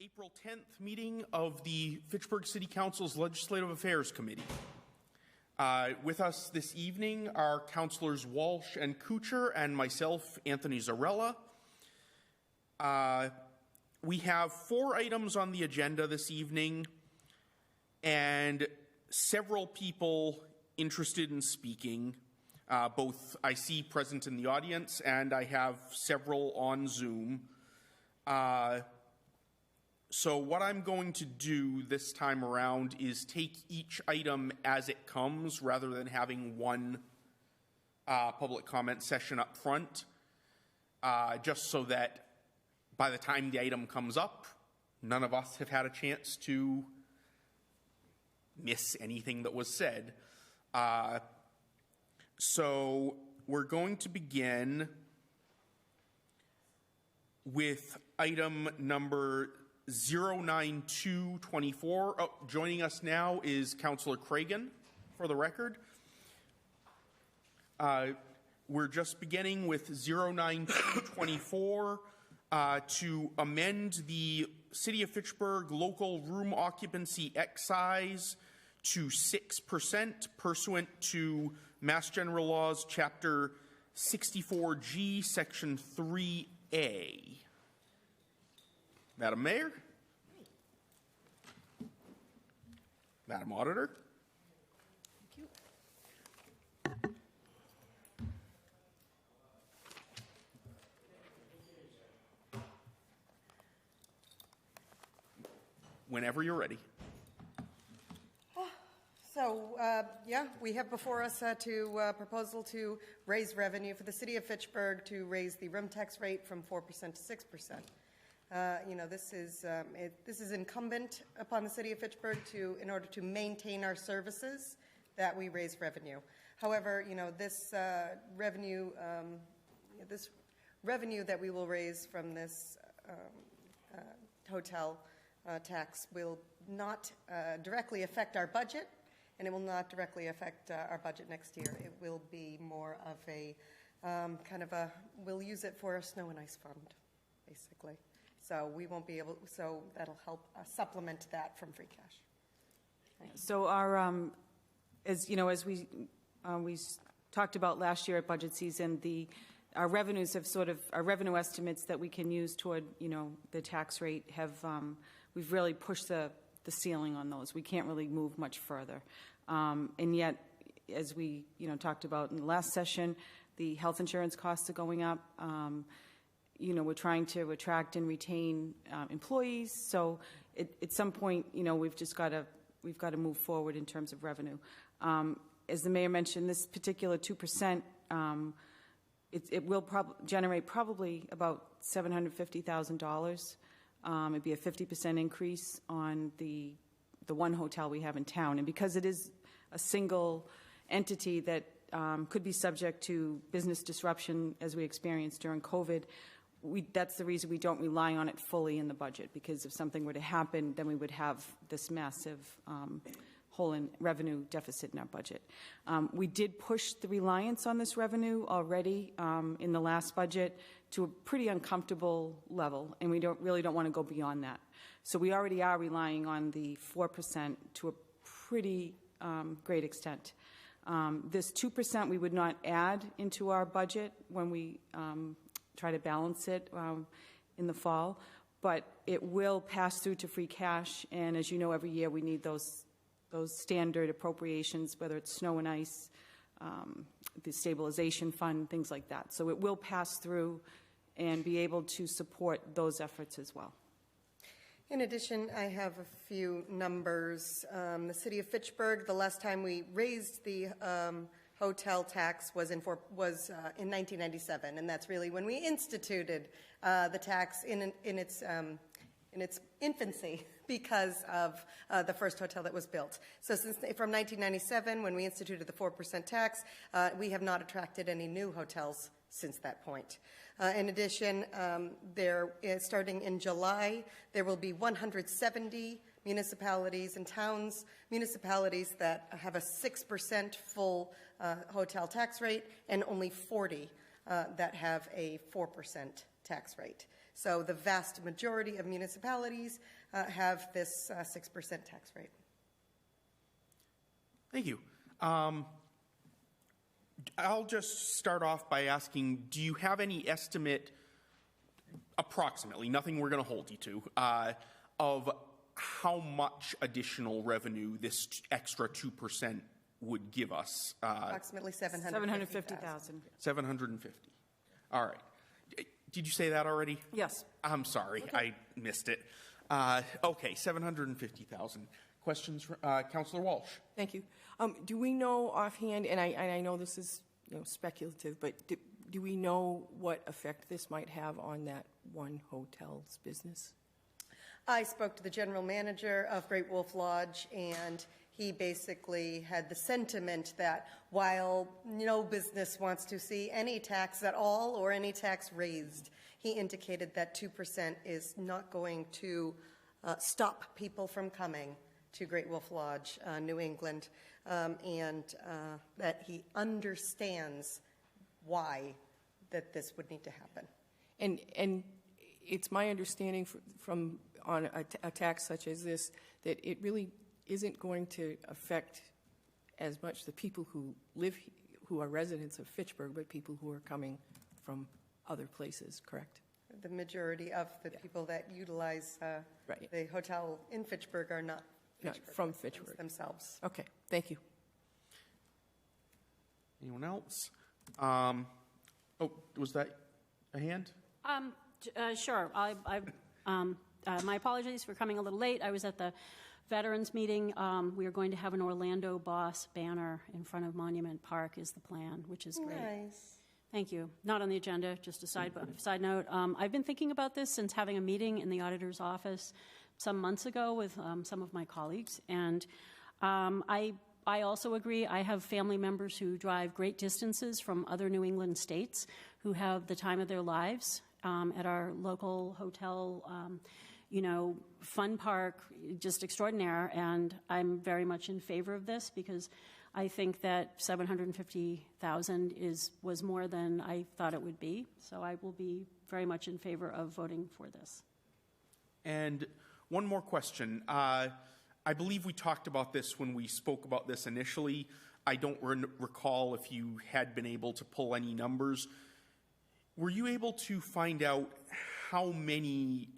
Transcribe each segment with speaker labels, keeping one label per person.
Speaker 1: April 10th meeting of the Fitchburg City Council's Legislative Affairs Committee. With us this evening are Councillors Walsh and Kuchar and myself, Anthony Zarella. We have 4 items on the agenda this evening and several people interested in speaking. Both I see present in the audience and I have several on Zoom. So what I'm going to do this time around is take each item as it comes rather than having one public comment session up front, just so that by the time the item comes up, none of us have had a chance to miss anything that was said. So we're going to begin with item number 09224. Oh, joining us now is Councillor Cragen, for the record. We're just beginning with 09224 to amend the City of Fitchburg local room occupancy excise to 6% pursuant to Mass General Laws, Chapter 64G, Section 3A. Madam Mayor, Madam Auditor.
Speaker 2: Thank you.
Speaker 1: Whenever you're ready.
Speaker 2: We have before us proposal to raise revenue for the City of Fitchburg, to raise the room tax rate from 4% to 6%. This is incumbent upon the City of Fitchburg in order to maintain our services, that we raise revenue. However, this revenue that we will raise from this hotel tax will not directly affect our budget, and it will not directly affect our budget next year. It will be more of a we'll use it for a snow and ice fund, basically. So we won't be able, so that'll help supplement that from free cash.
Speaker 3: So our, as we talked about last year at budget season, our revenues have our revenue estimates that we can use toward, the tax rate have, we've really pushed the ceiling on those. We can't really move much further. And yet, as we, talked about in the last session, the health insurance costs are going up. We're trying to attract and retain employees. So at some point, we've got to move forward in terms of revenue. As the mayor mentioned, this particular 2%, it will generate probably about $750,000. It'd be a 50% increase on the one hotel we have in town. And because it is a single entity that could be subject to business disruption as we experienced during COVID, that's the reason we don't rely on it fully in the budget, because if something were to happen, then we would have this massive hole in revenue deficit in our budget. We did push the reliance on this revenue already in the last budget to a pretty uncomfortable level, and we don't want to go beyond that. So we already are relying on the 4% to a pretty great extent. This 2% we would not add into our budget when we try to balance it in the fall, but it will pass through to free cash. And as you know, every year we need those standard appropriations, whether it's snow and ice, the stabilization fund, things like that. So it will pass through and be able to support those efforts as well.
Speaker 2: In addition, I have a few numbers. The City of Fitchburg, the last time we raised the hotel tax was in 1997, and that's really when we instituted the tax in its infancy because of the first hotel that was built. So from 1997, when we instituted the 4% tax, we have not attracted any new hotels since that point. In addition, starting in July, there will be 170 municipalities and towns, municipalities that have a 6% full hotel tax rate, and only 40 that have a 4% tax rate. So the vast majority of municipalities have this 6% tax rate.
Speaker 1: Thank you. I'll just start off by asking, do you have any estimate, approximately, nothing we're going to hold you to, of how much additional revenue this extra 2% would give us?
Speaker 2: Approximately 750,000.
Speaker 3: 750,000.
Speaker 1: 750. All right. Did you say that already?
Speaker 3: Yes.
Speaker 1: I'm sorry, I missed it. Okay, 750,000. Questions, Councillor Walsh?
Speaker 4: Thank you. Do we know offhand, and I know this is speculative, but do we know what effect this might have on that one hotel's business?
Speaker 2: I spoke to the general manager of Great Wolf Lodge, and he basically had the sentiment that while no business wants to see any tax at all or any tax raised, he indicated that 2% is not going to stop people from coming to Great Wolf Lodge, New England, and that he understands why that this would need to happen.
Speaker 4: And it's my understanding from on a tax such as this that it really isn't going to affect as much the people who who are residents of Fitchburg, but people who are coming from other places, correct?
Speaker 2: The majority of the people that utilize
Speaker 4: Right.
Speaker 2: the hotel in Fitchburg are not
Speaker 4: From
Speaker 2: residents
Speaker 4: Fitchburg
Speaker 2: themselves.
Speaker 4: Okay, thank you.
Speaker 1: Anyone else? Was that a hand?
Speaker 5: Sure. My apologies for coming a little late. I was at the Veterans meeting. We are going to have an Orlando Boss banner in front of Monument Park is the plan, which is great.
Speaker 2: Nice.
Speaker 5: Thank you. Not on the agenda, just a side note. I've been thinking about this since having a meeting in the auditor's office some months ago with some of my colleagues, and I also agree. I have family members who drive great distances from other New England states who have the time of their lives at our local hotel, fun park, just extraordinaire, and I'm very much in favor of this because I think that 750,000 was more than I thought it would be, so I will be very much in favor of voting for this.
Speaker 1: And one more question. I believe we talked about this when we spoke about this initially. I don't recall if you had been able to pull any numbers. Were you able to find out how many,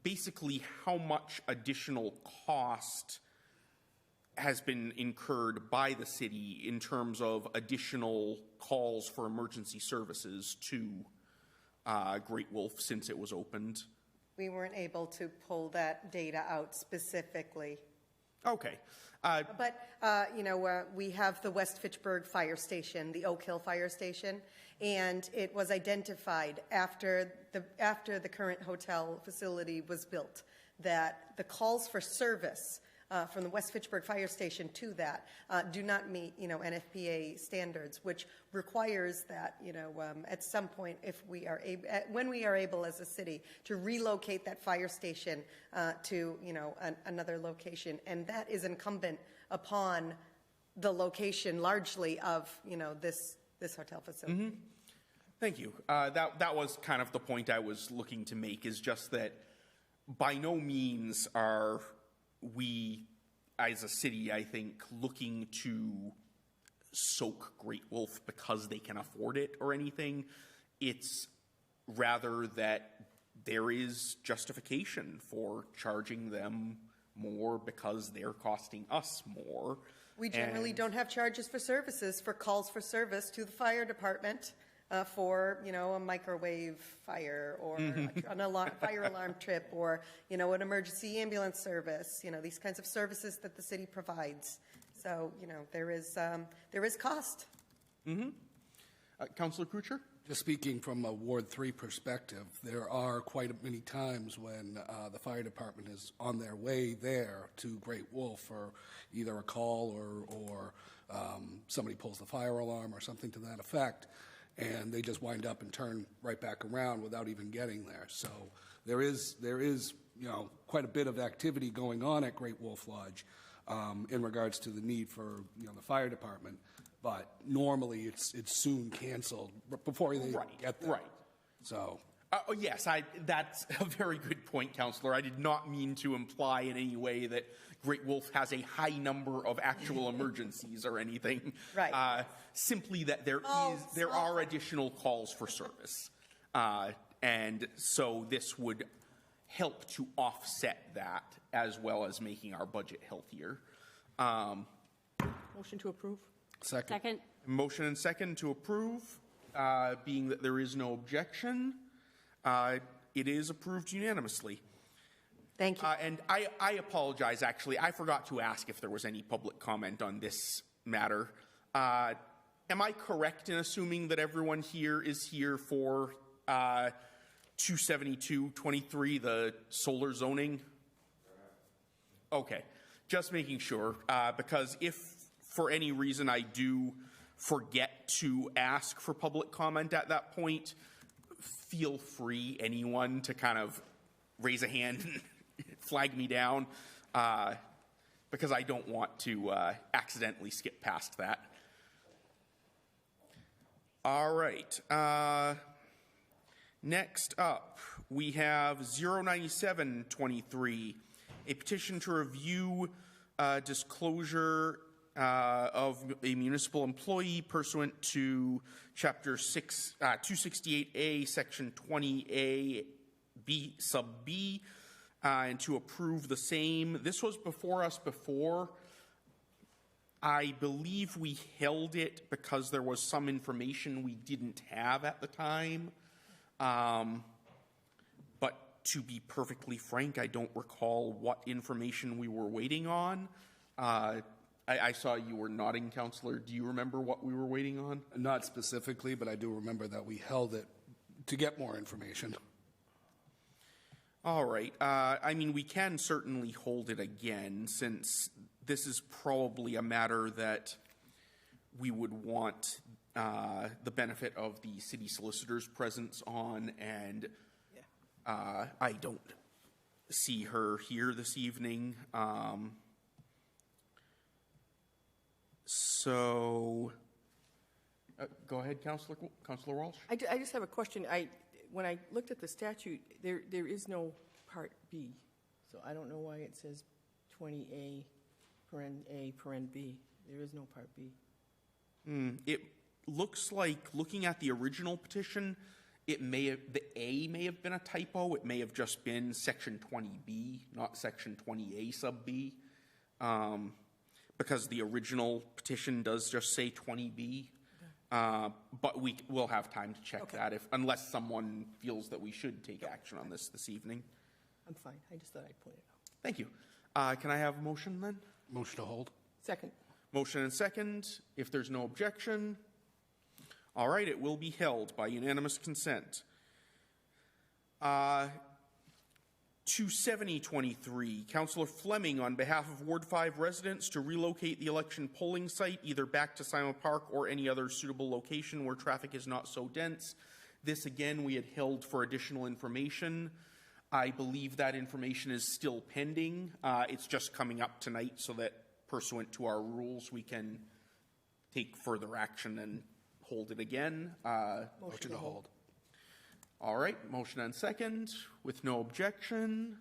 Speaker 1: basically how much additional cost has been incurred by the city in terms of additional calls for emergency services to Great Wolf since it was opened?
Speaker 2: We weren't able to pull that data out specifically.
Speaker 1: Okay.
Speaker 2: But, we have the West Fitchburg Fire Station, the Oak Hill Fire Station, and it was identified after the current hotel facility was built that the calls for service from the West Fitchburg Fire Station to that do not meet, NFPA standards, which requires that, at some point, when we are able as a city to relocate that fire station to, another location, and that is incumbent upon the location largely of, this hotel facility.
Speaker 1: Mm-hmm. Thank you. That was kind of the point I was looking to make, is just that by no means are we, as a city, I think, looking to soak Great Wolf because they can afford it or anything. It's rather that there is justification for charging them more because they're costing us more.
Speaker 2: We generally don't have charges for services, for calls for service to the fire department for, a microwave fire or a fire alarm trip or, an emergency ambulance service, these kinds of services that the city provides. So, there is cost.
Speaker 1: Mm-hmm. Councillor Krucher?
Speaker 6: Just speaking from a Ward 3 perspective, there are quite many times when the fire department is on their way there to Great Wolf for either a call or somebody pulls the fire alarm or something to that effect, and they just wind up and turn right back around without even getting there. So there is quite a bit of activity going on at Great Wolf Lodge in regards to the need for the fire department. But normally it's soon canceled before they get there.
Speaker 1: Right.
Speaker 6: So
Speaker 1: Yes, that's a very good point, Councillor. I did not mean to imply in any way that Great Wolf has a high number of actual emergencies or anything.
Speaker 2: Right.
Speaker 1: Simply that there are additional calls for service. And so this would help to offset that as well as making our budget healthier.
Speaker 4: Motion to approve?
Speaker 5: Second?
Speaker 1: Motion and second to approve, being that there is no objection. It is approved unanimously.
Speaker 2: Thank you.
Speaker 1: And I apologize, actually. I forgot to ask if there was any public comment on this matter. Am I correct in assuming that everyone here is here for 272-23, the solar zoning? Okay. Just making sure, because if for any reason I do forget to ask for public comment at that point, feel free, anyone, to kind of raise a hand and flag me down, because I don't want to accidentally skip past that. All right. Next up, we have 09723, a petition to review disclosure of a municipal employee pursuant to Chapter 268A, Section 20A, B sub B, and to approve the same. This was before us before. I believe we held it because there was some information we didn't have at the time. But to be perfectly frank, I don't recall what information we were waiting on. I saw you were nodding, Councillor. Do you remember what we were waiting on?
Speaker 6: Not specifically, but I do remember that we held it to get more information.
Speaker 1: All right. I mean, we can certainly hold it again, since this is probably a matter that we would want the benefit of the city solicitor's presence on, and I don't see her here this evening. So, go ahead, Councillor Walsh.
Speaker 4: I just have a question. When I looked at the statute, there is no Part B, so I don't know why it says 20A, paren A, paren B. There is no Part B.
Speaker 1: It looks like, looking at the original petition, the A may have been a typo. It may have just been Section 20B, not Section 20A sub B, because the original petition does just say 20B. But we'll have time to check that unless someone feels that we should take action on this evening.
Speaker 4: I'm fine. I just thought I'd point it out.
Speaker 1: Thank you. Can I have a motion then?
Speaker 6: Motion to hold.
Speaker 4: Second.
Speaker 1: Motion and second. If there's no objection, all right, it will be held by unanimous consent. 27023, Councillor Fleming, on behalf of Ward 5 residents, to relocate the election polling site either back to Simon Park or any other suitable location where traffic is not so dense. This, again, we had held for additional information. I believe that information is still pending. It's just coming up tonight so that, pursuant to our rules, we can take further action and hold it again.
Speaker 6: Motion to hold.
Speaker 1: All right, motion and second. With no objection,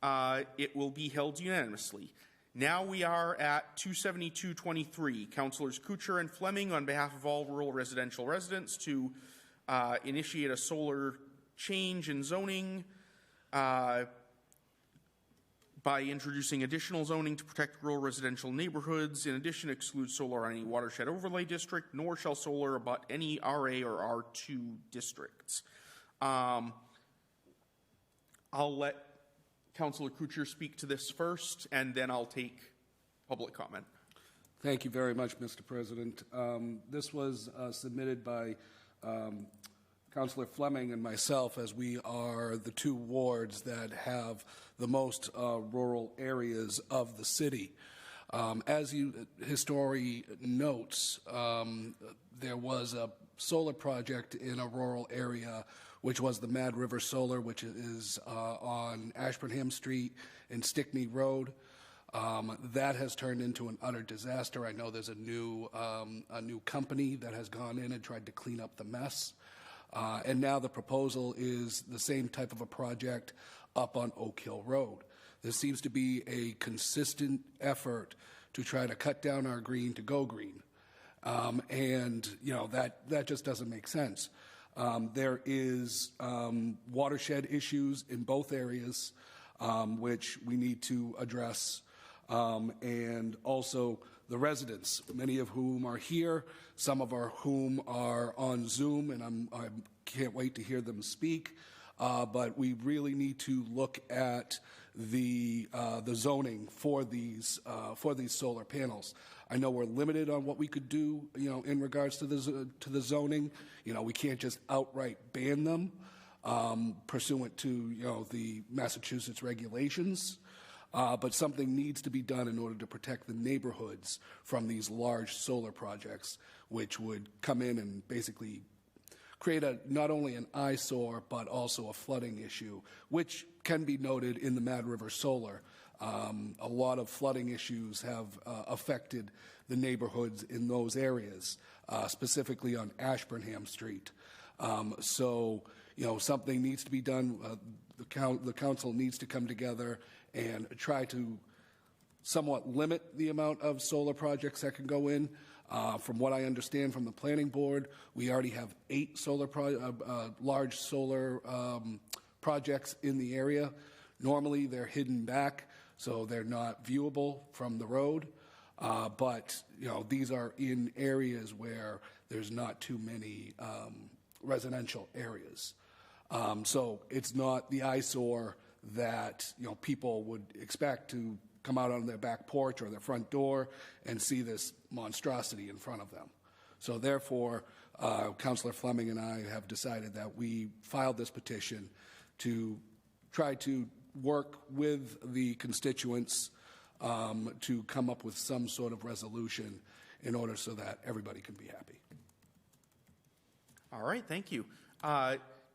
Speaker 1: it will be held unanimously. Now we are at 27223. Councillors Kuchar and Fleming, on behalf of all rural residential residents, to initiate a solar change in zoning by introducing additional zoning to protect rural residential neighborhoods. In addition, exclude solar on any watershed overlay district, nor shall solar abut any RA or R2 districts. I'll let Councillor Kuchar speak to this first, and then I'll take public comment.
Speaker 6: Thank you very much, Mr. President. This was submitted by Councillor Fleming and myself, as we are the two wards that have the most rural areas of the city. As history notes, there was a solar project in a rural area, which was the Mad River Solar, which is on Ashburnham Street and Stickney Road. That has turned into an utter disaster. I know there's a new company that has gone in and tried to clean up the mess. And now the proposal is the same type of a project up on Oak Hill Road. There seems to be a consistent effort to try to cut down our green to go green. And, you know, that just doesn't make sense. There is watershed issues in both areas, which we need to address, and also the residents, many of whom are here, some of whom are on Zoom, and I can't wait to hear them speak. But we really need to look at the zoning for these solar panels. I know we're limited on what we could do, you know, in regards to the zoning. You know, we can't just outright ban them pursuant to, you know, the Massachusetts regulations. But something needs to be done in order to protect the neighborhoods from these large solar projects, which would come in and basically create not only an eyesore, but also a flooding issue, which can be noted in the Mad River Solar. A lot of flooding issues have affected the neighborhoods in those areas, specifically on Ashburnham Street. So, you know, something needs to be done. The council needs to come together and try to somewhat limit the amount of solar projects that can go in. From what I understand from the planning board, we already have 8 large solar projects in the area. Normally, they're hidden back, so they're not viewable from the road. But, you know, these are in areas where there's not too many residential areas. So it's not the eyesore that, you know, people would expect to come out on their back porch or their front door and see this monstrosity in front of them. So therefore, Councillor Fleming and I have decided that we filed this petition to try to work with the constituents to come up with some sort of resolution in order so that everybody can be happy.
Speaker 1: All right, thank you.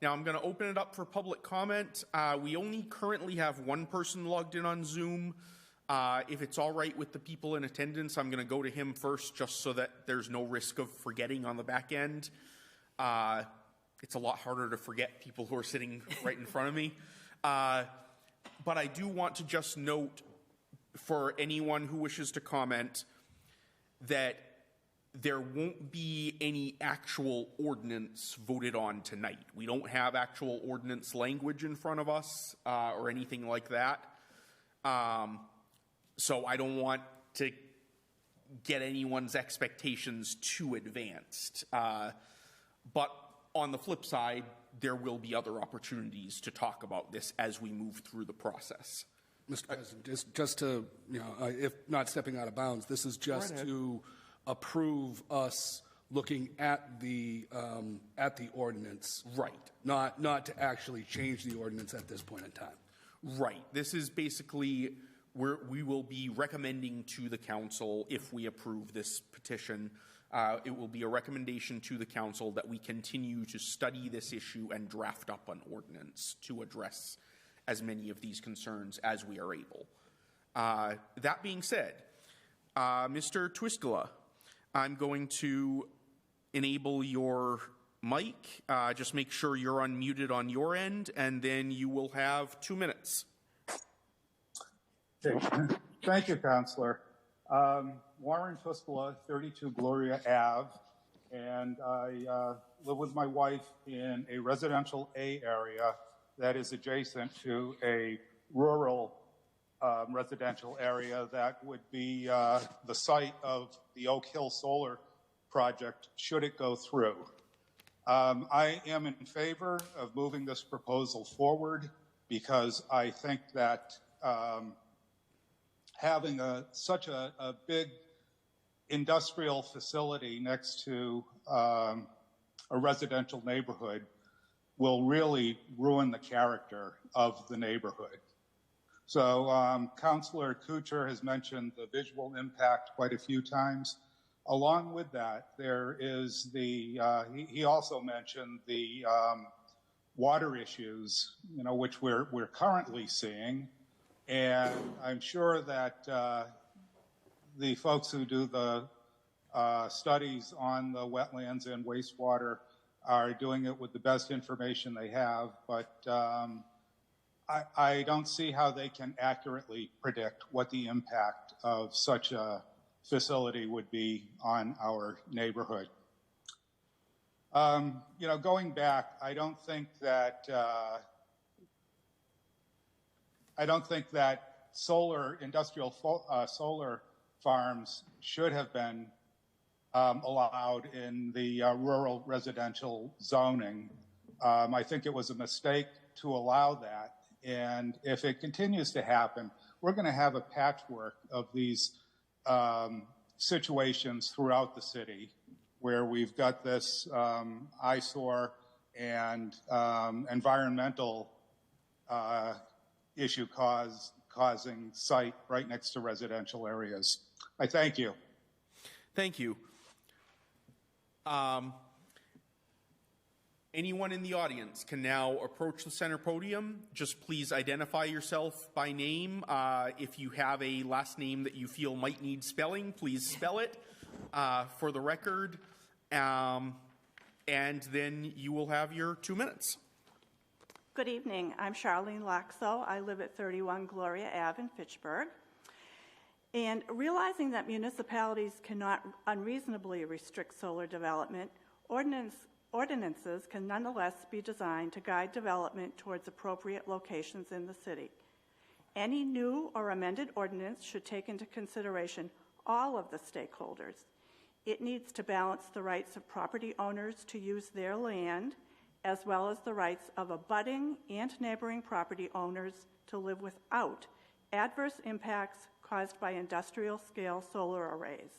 Speaker 1: Now I'm going to open it up for public comment. We only currently have one person logged in on Zoom. If it's all right with the people in attendance, I'm going to go to him first just so that there's no risk of forgetting on the back end. It's a lot harder to forget people who are sitting right in front of me. But I do want to just note for anyone who wishes to comment that there won't be any actual ordinance voted on tonight. We don't have actual ordinance language in front of us or anything like that. So I don't want to get anyone's expectations too advanced. But on the flip side, there will be other opportunities to talk about this as we move through the process.
Speaker 6: Mr. President, just to, you know, if not stepping out of bounds, this is just to approve us looking at the ordinance.
Speaker 1: Right.
Speaker 6: Not to actually change the ordinance at this point in time.
Speaker 1: Right. This is basically where we will be recommending to the council, if we approve this petition, it will be a recommendation to the council that we continue to study this issue and draft up an ordinance to address as many of these concerns as we are able. That being said, Mr. Twiskala, I'm going to enable your mic. Just make sure you're unmuted on your end, and then you will have 2 minutes.
Speaker 7: Okay. Thank you, Councillor. Warren Twiskala, 32 Gloria Ave, and I live with my wife in a residential A area that is adjacent to a rural residential area that would be the site of the Oak Hill Solar project should it go through. I am in favor of moving this proposal forward because I think that having such a big industrial facility next to a residential neighborhood will really ruin the character of the neighborhood. So Councillor Kuchar has mentioned the visual impact quite a few times. Along with that, there is he also mentioned the water issues, you know, which we're currently seeing. And I'm sure that the folks who do the studies on the wetlands and wastewater are doing it with the best information they have, but I don't see how they can accurately predict what the impact of such a facility would be on our neighborhood. Going back, I don't think that industrial solar farms should have been allowed in the rural residential zoning. I think it was a mistake to allow that. And if it continues to happen, we're going to have a patchwork of these situations throughout the city where we've got this eyesore and environmental issue causing site right next to residential areas. I thank you.
Speaker 1: Thank you. Anyone in the audience can now approach the center podium. Just please identify yourself by name. If you have a last name that you feel might need spelling, please spell it for the record. And then you will have your 2 minutes.
Speaker 8: Good evening. I'm Charlene Laxo. I live at 31 Gloria Ave in Fitchburg. And realizing that municipalities cannot unreasonably restrict solar development, ordinances can nonetheless be designed to guide development towards appropriate locations in the city. Any new or amended ordinance should take into consideration all of the stakeholders. It needs to balance the rights of property owners to use their land, as well as the rights of abutting and neighboring property owners to live without adverse impacts caused by industrial-scale solar arrays.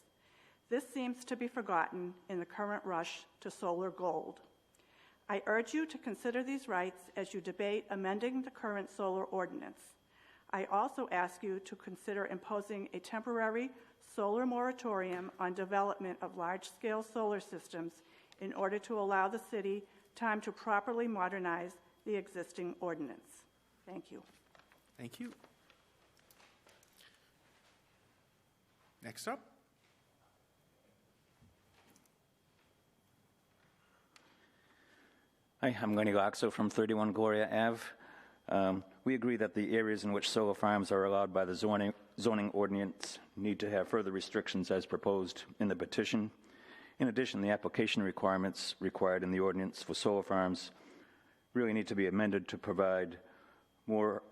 Speaker 8: This seems to be forgotten in the current rush to solar gold. I urge you to consider these rights as you debate amending the current solar ordinance. I also ask you to consider imposing a temporary solar moratorium on development of large-scale solar systems in order to allow the city time to properly modernize the existing ordinance. Thank you.
Speaker 1: Thank you. Next up.
Speaker 9: Hi, I'm Lenny Laxo from 31 Gloria Ave. We agree that the areas in which solar farms are allowed by the zoning ordinance need to have further restrictions as proposed in the petition. In addition, the application requirements required in the ordinance for solar farms really need to be amended to provide more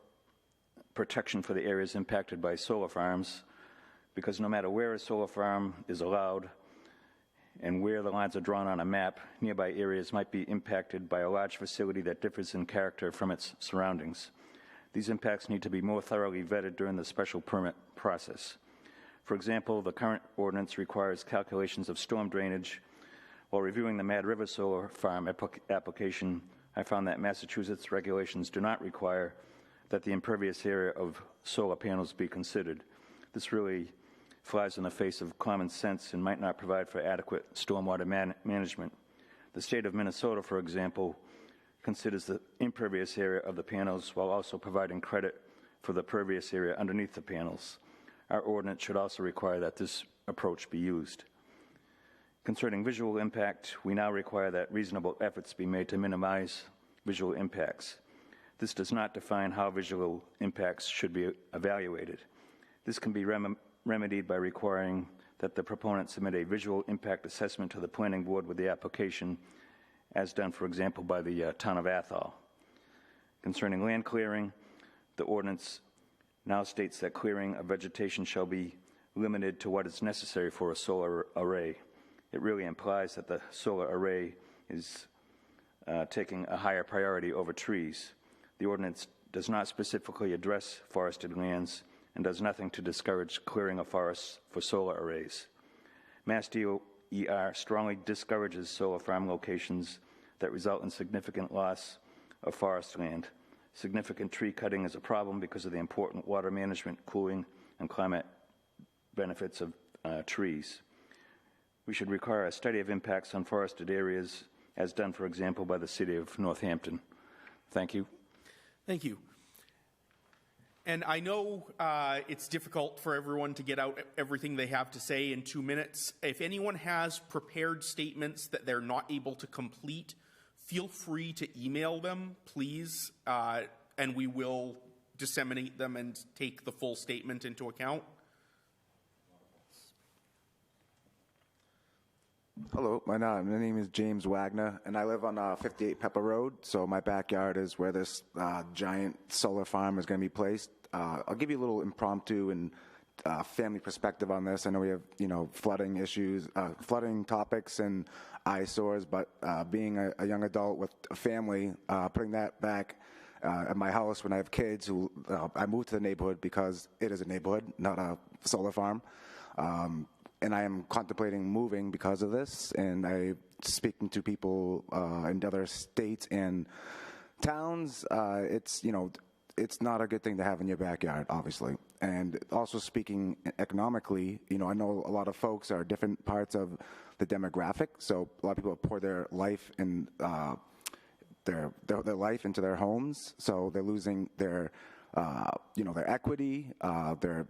Speaker 9: protection for the areas impacted by solar farms, because no matter where a solar farm is allowed and where the lines are drawn on a map, nearby areas might be impacted by a large facility that differs in character from its surroundings. These impacts need to be more thoroughly vetted during the special permit process. For example, the current ordinance requires calculations of storm drainage. While reviewing the Mad River Solar Farm application, I found that Massachusetts regulations do not require that the impervious area of solar panels be considered. This really flies in the face of common sense and might not provide for adequate stormwater management. The state of Minnesota, for example, considers the impervious area of the panels while also providing credit for the pervious area underneath the panels. Our ordinance should also require that this approach be used. Concerning visual impact, we now require that reasonable efforts be made to minimize visual impacts. This does not define how visual impacts should be evaluated. This can be remedied by requiring that the proponent submit a visual impact assessment to the planning board with the application, as done, for example, by the town of Athol. Concerning land clearing, the ordinance now states that clearing of vegetation shall be limited to what is necessary for a solar array. It really implies that the solar array is taking a higher priority over trees. The ordinance does not specifically address forested lands and does nothing to discourage clearing of forests for solar arrays. Mass DOER strongly discourages solar farm locations that result in significant loss of forest land. Significant tree cutting is a problem because of the important water management, cooling, and climate benefits of trees. We should require a study of impacts on forested areas, as done, for example, by the city of Northampton. Thank you.
Speaker 1: Thank you. And I know it's difficult for everyone to get out everything they have to say in 2 minutes. If anyone has prepared statements that they're not able to complete feel free to email them, please, and we will disseminate them and take the full statement into account.
Speaker 10: Hello, my name is James Wagner, and I live on 58 Pepper Road. So my backyard is where this giant solar farm is going to be placed. I'll give you a little impromptu and family perspective on this. I know we have, flooding issues, flooding topics and eyesores, but being a young adult with a family, putting that back at my house when I have kids who, I moved to the neighborhood because it is a neighborhood, not a solar farm. And I am contemplating moving because of this, and I'm speaking to people in other states and towns. It's not a good thing to have in your backyard, obviously. And also speaking economically, I know a lot of folks are different parts of the demographic, so a lot of people have poured their life in their life into their homes, so they're losing their their equity, their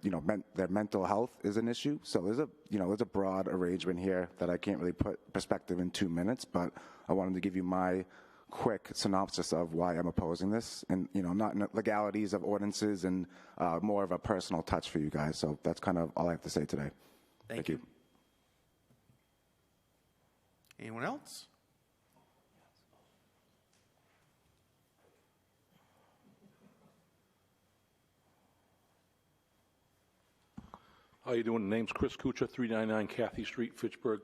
Speaker 10: mental health is an issue. So there's a broad arrangement here that I can't really put perspective in 2 minutes, but I wanted to give you my quick synopsis of why I'm opposing this, and not in the legalities of ordinances, and more of a personal touch for you guys. So that's kind of all I have to say today. Thank you.
Speaker 1: Anyone else?
Speaker 11: How you doing? The name's Chris Kuchar, 399 Cathy Street, Fitchburg.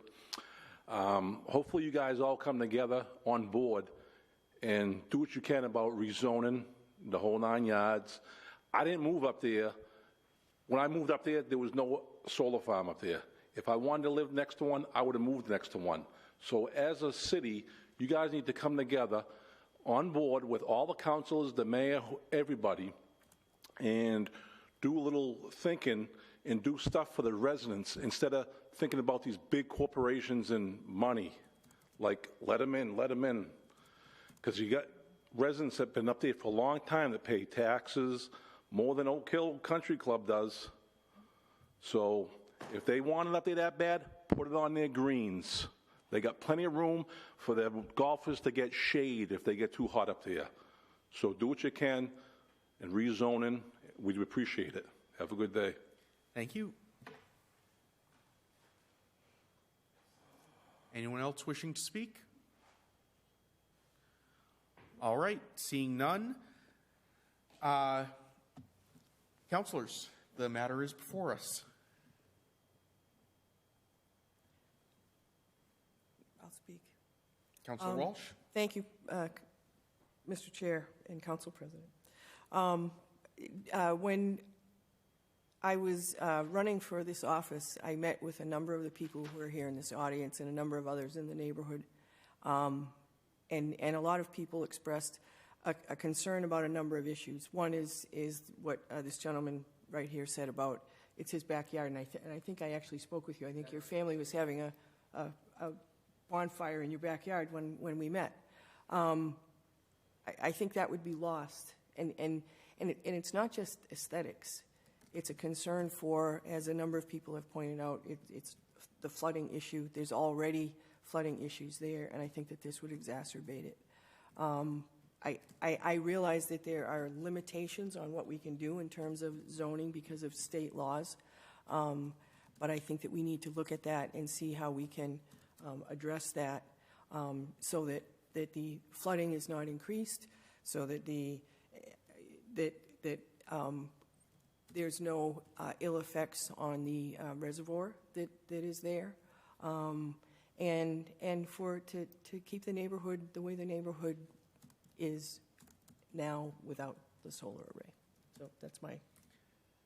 Speaker 11: Hopefully you guys all come together on board and do what you can about rezoning the whole 9 yards. I didn't move up there. When I moved up there, there was no solar farm up there. If I wanted to live next to one, I would have moved next to one. So as a city, you guys need to come together on board with all the councilors, the mayor, everybody, and do a little thinking and do stuff for the residents instead of thinking about these big corporations and money. Like, let them in. Because you got residents that have been up there for a long time that pay taxes more than Oak Hill Country Club does. So if they want it up there that bad, put it on their greens. They got plenty of room for their golfers to get shade if they get too hot up there. So do what you can, and rezoning, we'd appreciate it. Have a good day.
Speaker 1: Thank you. Anyone else wishing to speak? All right, seeing none. Councilors, the matter is before us.
Speaker 4: I'll speak.
Speaker 1: Councilor Walsh?
Speaker 4: Thank you, Mr. Chair and Council President. When I was running for this office, I met with a number of the people who are here in this audience and a number of others in the neighborhood. And a lot of people expressed a concern about a number of issues. One is what this gentleman right here said about it's his backyard, and I think I actually spoke with you. I think your family was having a bonfire in your backyard when we met. I think that would be lost, and it's not just aesthetics. It's a concern for, as a number of people have pointed out, it's the flooding issue. There's already flooding issues there, and I think that this would exacerbate it. I realize that there are limitations on what we can do in terms of zoning because of state laws, but I think that we need to look at that and see how we can address that so that the flooding is not increased, so that there's no ill effects on the reservoir that is there, and to keep the neighborhood the way the neighborhood is now without the solar array. So that's my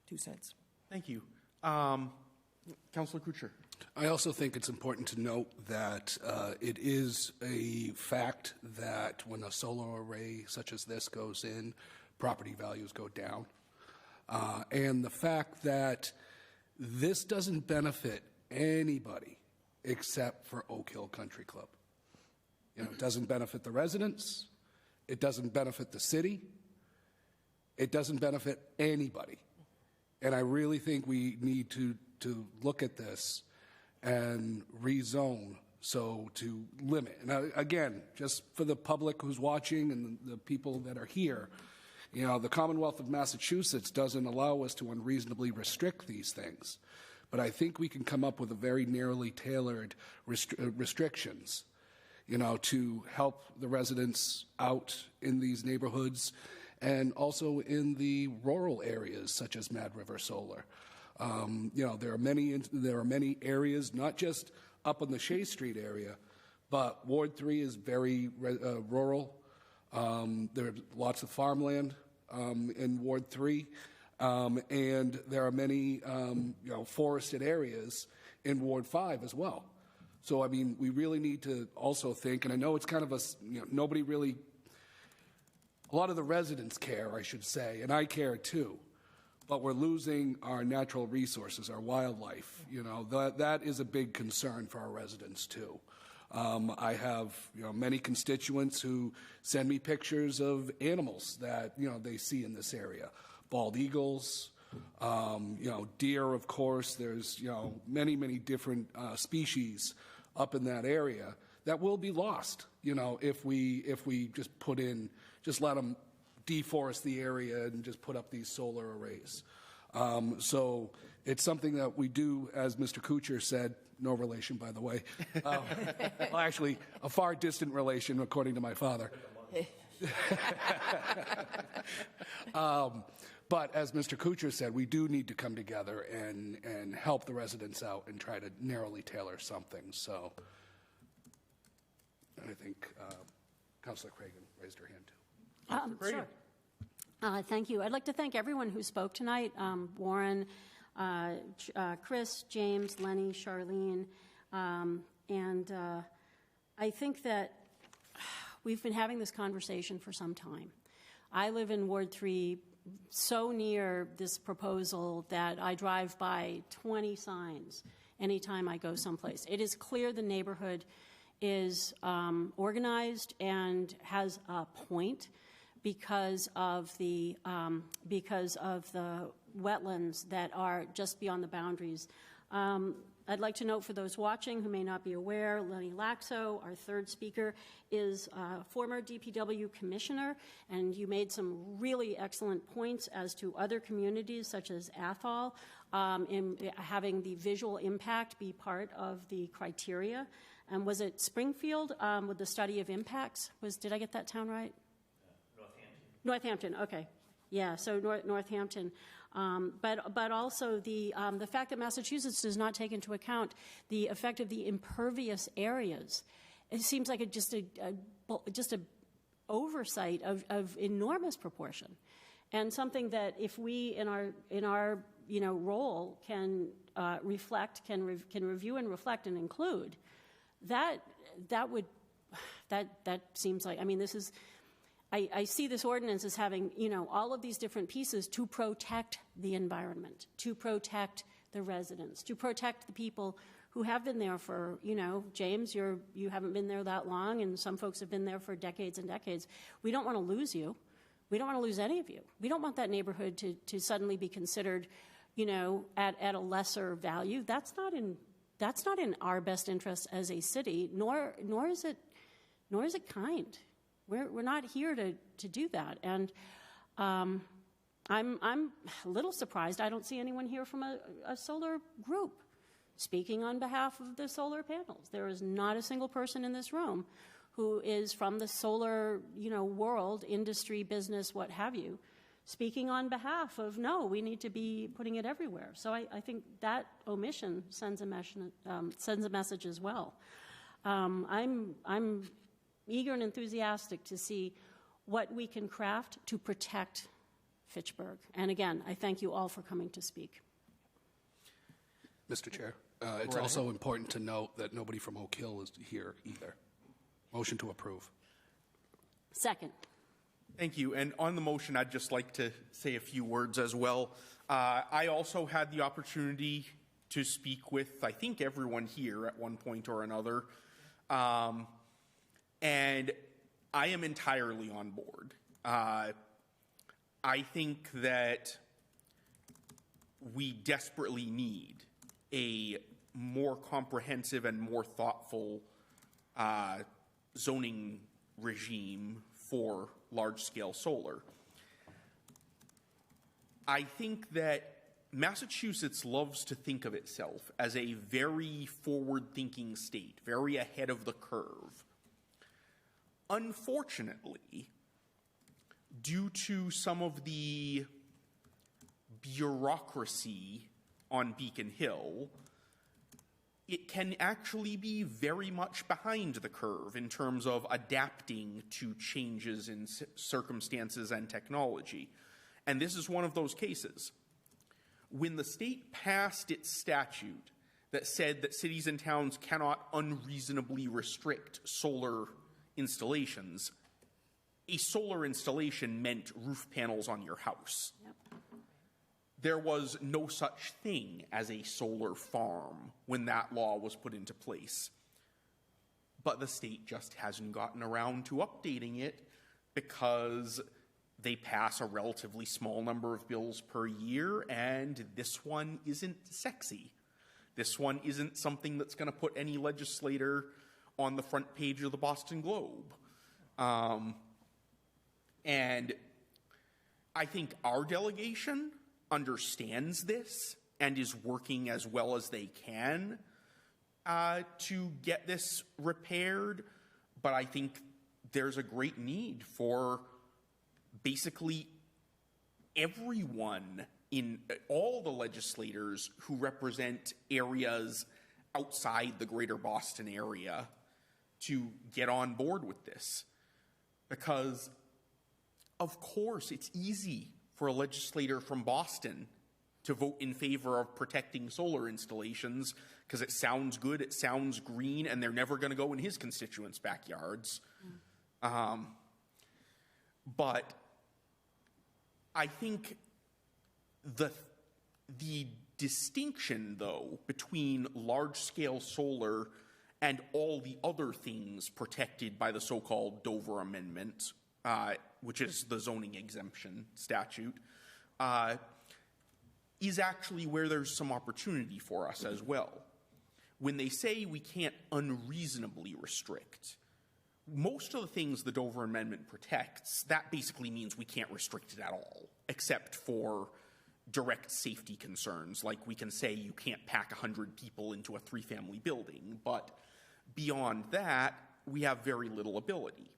Speaker 4: 2 cents.
Speaker 1: Thank you. Councilor Kuchar.
Speaker 6: I also think it's important to note that it is a fact that when a solar array such as this goes in, property values go down. And the fact that this doesn't benefit anybody except for Oak Hill Country Club. It doesn't benefit the residents. It doesn't benefit the city. It doesn't benefit anybody. And I really think we need to look at this and rezone So to limit, and again, just for the public who's watching and the people that are here, you know, the Commonwealth of Massachusetts doesn't allow us to unreasonably restrict these things. But I think we can come up with a very narrowly tailored restrictions, you know, to help the residents out in these neighborhoods and also in the rural areas such as Mad River Solar. You know, there are many areas, not just up on the Shea Street area, but Ward 3 is very rural. There are lots of farmland in Ward 3, and there are many you know, forested areas in Ward 5 as well. So, I mean, we really need to also think, and I know it's kind of a, you know, nobody really, a lot of the residents care, I should say, and I care too. But we're losing our natural resources, our wildlife. You know, that is a big concern for our residents too. I have, you know, many constituents who send me pictures of animals that, you know, they see in this area. Bald eagles, you know, deer, of course. There's, you know, many different species up in that area that will be lost, you know, if we just let them deforest the area and just put up these solar arrays. So it's something that we do, as Mr. Kuchar said, no relation, by the way. Well, actually, a far distant relation, according to my father. But as Mr. Kuchar said, we do need to come together and help the residents out and try to narrowly tailor something. So I think Councilor Cragen raised her hand too.
Speaker 5: Sure. Thank you. I'd like to thank everyone who spoke tonight. Warren, Chris, James, Lenny, Charlene. And I think that we've been having this conversation for some time. I live in Ward 3, so near this proposal that I drive by 20 signs anytime I go someplace. It is clear the neighborhood is organized and has a point because of the wetlands that are just beyond the boundaries. I'd like to note for those watching who may not be aware, Lenny Laxo, our third speaker, is a former DPW commissioner, and you made some really excellent points as to other communities such as Athol in having the visual impact be part of the criteria. And was it Springfield with the study of impacts? Did I get that town right? Northampton, okay. Yeah, so Northampton. But also the fact that Massachusetts does not take into account the effect of the impervious areas. It seems like just a oversight of enormous proportion, and something that if we in our role can reflect, can review and reflect and include, that seems like, I mean, this is. I see this ordinance as having, all of these different pieces to protect the environment, to protect the residents, to protect the people who have been there for, James, you haven't been there that long, and some folks have been there for decades and decades. We don't want to lose you. We don't want to lose any of you. We don't want that neighborhood to suddenly be considered, at a lesser value. That's not in our best interest as a city, nor is it kind. We're not here to do that, and I'm a little surprised I don't see anyone here from a solar group speaking on behalf of the solar panels. There is not a single person in this room who is from the solar, world, industry, business, what have you, speaking on behalf of, no, we need to be putting it everywhere. So I think that omission sends a message as well. I'm eager and enthusiastic to see what we can craft to protect Fitchburg. And again, I thank you all for coming to speak.
Speaker 6: Mr. Chair, it's also important to note that nobody from Oak Hill is here either. Motion to approve.
Speaker 5: Second.
Speaker 1: Thank you. And on the motion, I'd just like to say a few words as well. I also had the opportunity to speak with, I think, everyone here at one point or another. And I am entirely on board. I think that we desperately need a more comprehensive and more thoughtful zoning regime for large-scale solar. I think that Massachusetts loves to think of itself as a very forward-thinking state, very ahead of the curve. Unfortunately, due to some of the bureaucracy on Beacon Hill, it can actually be very much behind the curve in terms of adapting to changes in circumstances and technology. And this is one of those cases. When the state passed its statute that said that cities and towns cannot unreasonably restrict solar installations, a solar installation meant roof panels on your house.
Speaker 5: Yep.
Speaker 1: There was no such thing as a solar farm when that law was put into place. But the state just hasn't gotten around to updating it because they pass a relatively small number of bills per year, and this one isn't sexy. This one isn't something that's going to put any legislator on the front page of the Boston Globe. And I think our delegation understands this and is working as well as they can to get this repaired, but I think there's a great need for basically everyone in all the legislators who represent areas outside the greater Boston area to get on board with this. Because, of course, it's easy for a legislator from Boston to vote in favor of protecting solar installations because it sounds good, it sounds green, and they're never going to go in his constituents' backyards. But I think the distinction, though, between large-scale solar and all the other things protected by the so-called Dover Amendment, which is the zoning exemption statute, is actually where there's some opportunity for us as well. When they say we can't unreasonably restrict, most of the things the Dover Amendment protects, that basically means we can't restrict it at all, except for direct safety concerns. Like we can say you can't pack 100 people into a 3-family building, but beyond that, we have very little ability.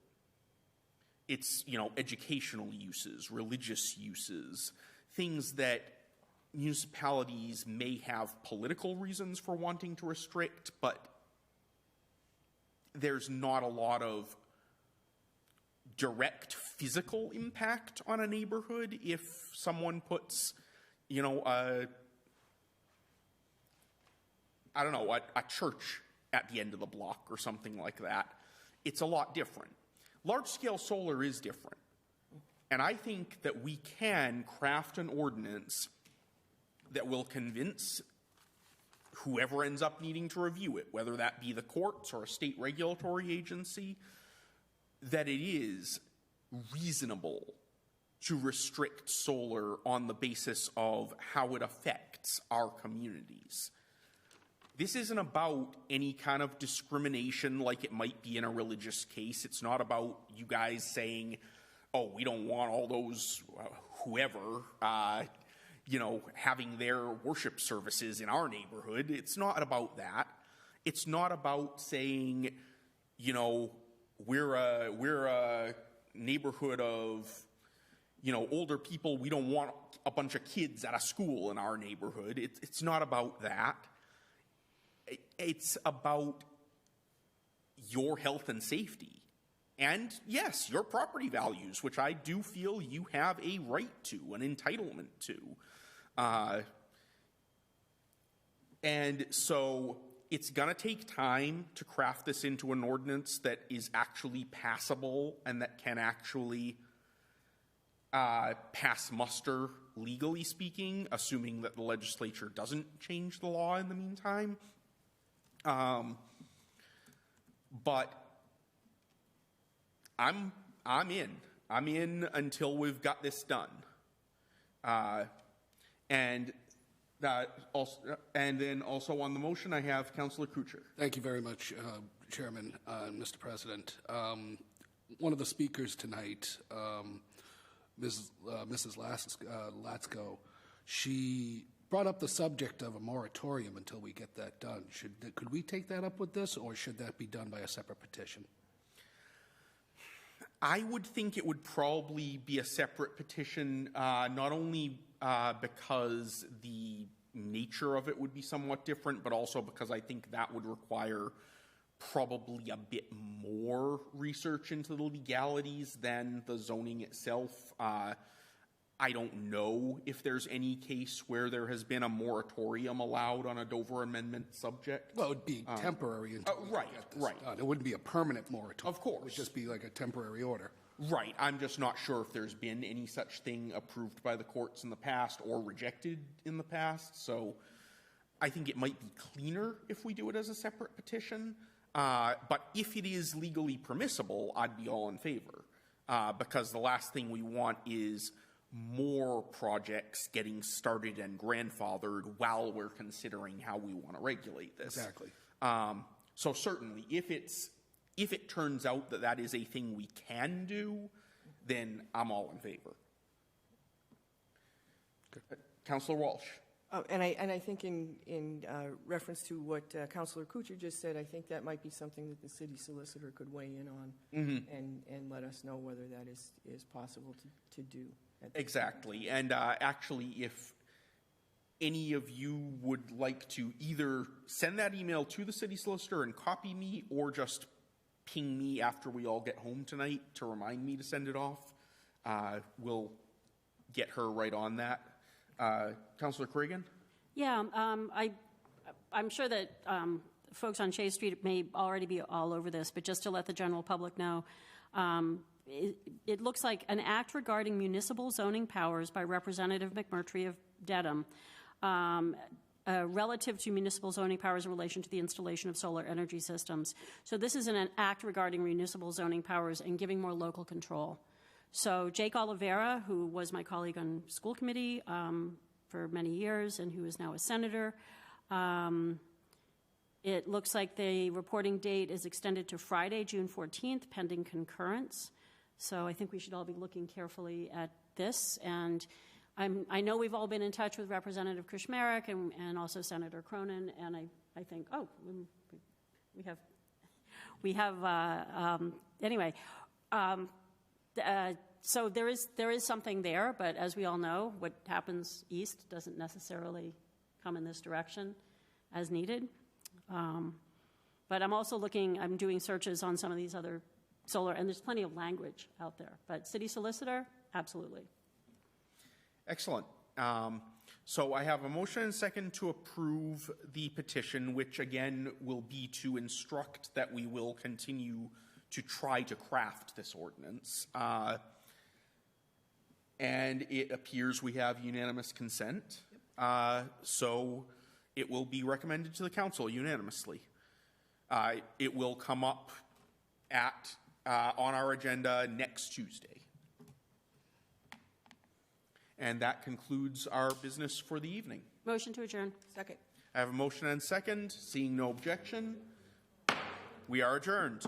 Speaker 1: It's, educational uses, religious uses, things that municipalities may have political reasons for wanting to restrict, but there's not a lot of direct physical impact on a neighborhood if someone puts, a church at the end of the block or something like that. It's a lot different. Large-scale solar is different. And I think that we can craft an ordinance that will convince whoever ends up needing to review it, whether that be the courts or a state regulatory agency, that it is reasonable to restrict solar on the basis of how it affects our communities. This isn't about any kind of discrimination like it might be in a religious case. It's not about you guys saying, oh, we don't want all those whoever, having their worship services in our neighborhood. It's not about that. It's not about saying, we're a neighborhood of, older people. We don't want a bunch of kids at a school in our neighborhood. It's not about that. It's about your health and safety. And yes, your property values, which I do feel you have a right to, an entitlement to. And so it's going to take time to craft this into an ordinance that is actually passable and that can actually pass muster, legally speaking, assuming that the legislature doesn't change the law in the meantime. But I'm in. I'm in until we've got this done. And then also on the motion, I have Councillor Kuchar.
Speaker 6: Thank you very much. Chairman and Mr. President. One of the speakers tonight, Mrs. Latsko, she brought up the subject of a moratorium until we get that done. Could we take that up with this, or should that be done by a separate petition?
Speaker 1: I would think it would probably be a separate petition, not only because the nature of it would be somewhat different, but also because I think that would require probably a bit more research into the legalities than the zoning itself. I don't know if there's any case where there has been a moratorium allowed on a Dover Amendment subject.
Speaker 6: Well, it would be temporary until we get this done. It wouldn't be a permanent moratorium.
Speaker 1: Of course.
Speaker 6: It would just be like a temporary order.
Speaker 1: Right. I'm just not sure if there's been any such thing approved by the courts in the past or rejected in the past. So I think it might be cleaner if we do it as a separate petition. But if it is legally permissible, I'd be all in favor. Because the last thing we want is more projects getting started and grandfathered while we're considering how we want to regulate this.
Speaker 6: Exactly.
Speaker 1: So certainly, if it turns out that that is a thing we can do, then I'm all in favor. Councillor Walsh.
Speaker 4: And I think in reference to what Councillor Kuchar just said, I think that might be something that the city solicitor could weigh in on and let us know whether that is possible to do.
Speaker 1: Exactly. And actually, if any of you would like to either send that email to the city solicitor and copy me, or just ping me after we all get home tonight to remind me to send it off, we'll get her right on that. Councillor Cregan?
Speaker 5: Yeah, I'm sure that folks on Chase Street may already be all over this, but just to let the general public know, it looks like an act regarding municipal zoning powers by Representative McMurtry of Dedham relative to municipal zoning powers in relation to the installation of solar energy systems. So this is an act regarding municipal zoning powers and giving more local control. So Jake Oliveira, who was my colleague on school committee for many years and who is now a senator, it looks like the reporting date is extended to Friday, June 14th, pending concurrence. So I think we should all be looking carefully at this. And I know we've all been in touch with Representative Krishmerek and also Senator Cronin, and I think, anyway. So there is something there, but as we all know, what happens east doesn't necessarily come in this direction as needed. But I'm also I'm doing searches on some of these other solar, and there's plenty of language out there. But city solicitor, absolutely.
Speaker 1: Excellent. So I have a motion and second to approve the petition, which again will be to instruct that we will continue to try to craft this ordinance. And it appears we have unanimous consent. So it will be recommended to the council unanimously. It will come up on our agenda next Tuesday. And that concludes our business for the evening.
Speaker 5: Motion to adjourn.
Speaker 4: Second.
Speaker 1: I have a motion and second. Seeing no objection, we are adjourned.